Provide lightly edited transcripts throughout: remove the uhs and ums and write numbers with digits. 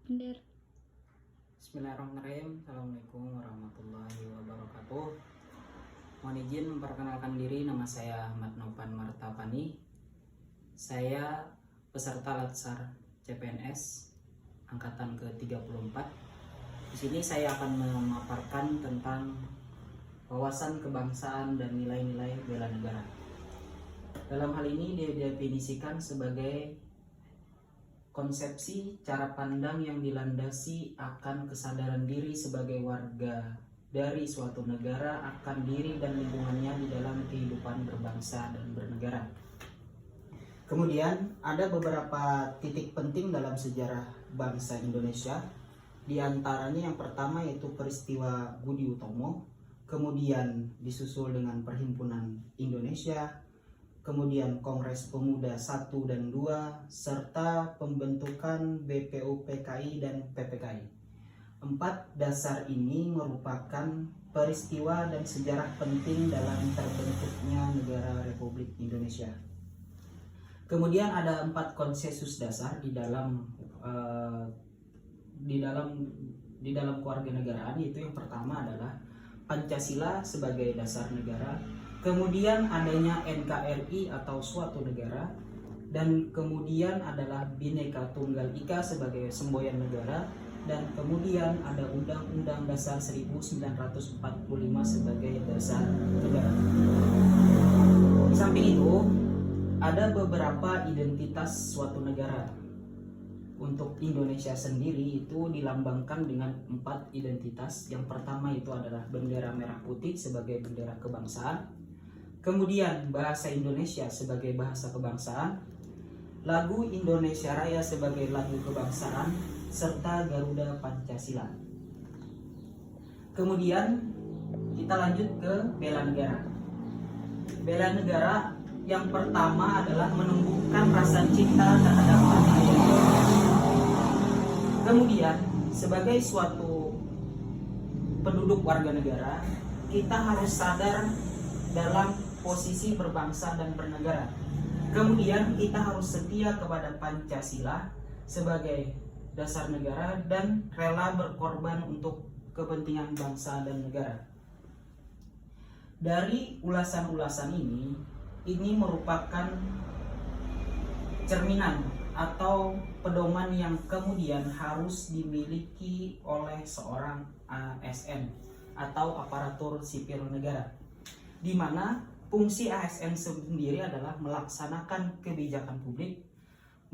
Bener. Bismillahirrahmanirrahim. Assalamualaikum warahmatullahi wabarakatuh. Mohon izin memperkenalkan diri, nama saya Ahmad Novan Martapani. Saya peserta Latsar CPNS angkatan ke-34. Di sini saya akan memaparkan tentang wawasan kebangsaan dan nilai-nilai bela negara. Dalam hal ini didefinisikan sebagai konsepsi cara pandang yang dilandasi akan kesadaran diri sebagai warga dari suatu negara akan diri dan lingkungannya di dalam kehidupan berbangsa dan bernegara. Kemudian ada beberapa titik penting dalam sejarah bangsa Indonesia. Di antaranya yang pertama yaitu peristiwa Budi Utomo, kemudian disusul dengan Perhimpunan Indonesia, kemudian Kongres Pemuda 1 dan 2, serta pembentukan BPUPKI dan PPKI. 4 dasar ini merupakan peristiwa dan sejarah penting dalam terbentuknya negara Republik Indonesia. Kemudian ada 4 konsensus dasar di dalam kewarganegaraan, yaitu yang pertama adalah Pancasila sebagai dasar negara, kemudian adanya NKRI atau suatu negara, dan kemudian adalah Bhinneka Tunggal Ika sebagai semboyan negara, dan kemudian ada Undang-Undang Dasar 1945 sebagai dasar negara. Di samping itu, ada beberapa identitas suatu negara. Untuk Indonesia sendiri itu dilambangkan dengan 4 identitas. Yang pertama itu adalah bendera merah putih sebagai bendera kebangsaan, kemudian bahasa Indonesia sebagai bahasa kebangsaan, lagu Indonesia Raya sebagai lagu kebangsaan, serta Garuda Pancasila. Kemudian kita lanjut ke bela negara. Bela negara yang pertama adalah menumbuhkan rasa cinta terhadap tanah air. Kemudian sebagai suatu penduduk warga negara, kita harus sadar dalam posisi berbangsa dan bernegara. Kemudian kita harus setia kepada Pancasila sebagai dasar negara dan rela berkorban untuk kepentingan bangsa dan negara. Dari ulasan-ulasan ini merupakan cerminan atau pedoman yang kemudian harus dimiliki oleh seorang ASN atau aparatur sipil negara, di mana fungsi ASN sendiri adalah melaksanakan kebijakan publik,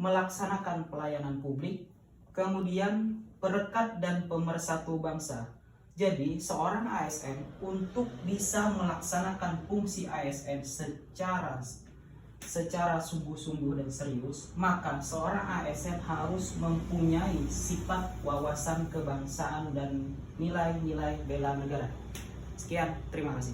melaksanakan pelayanan publik, kemudian perekat dan pemersatu bangsa. Jadi seorang ASN untuk bisa melaksanakan fungsi ASN secara sungguh-sungguh dan serius, maka seorang ASN harus mempunyai sifat wawasan kebangsaan dan nilai-nilai bela negara. Sekian, terima kasih.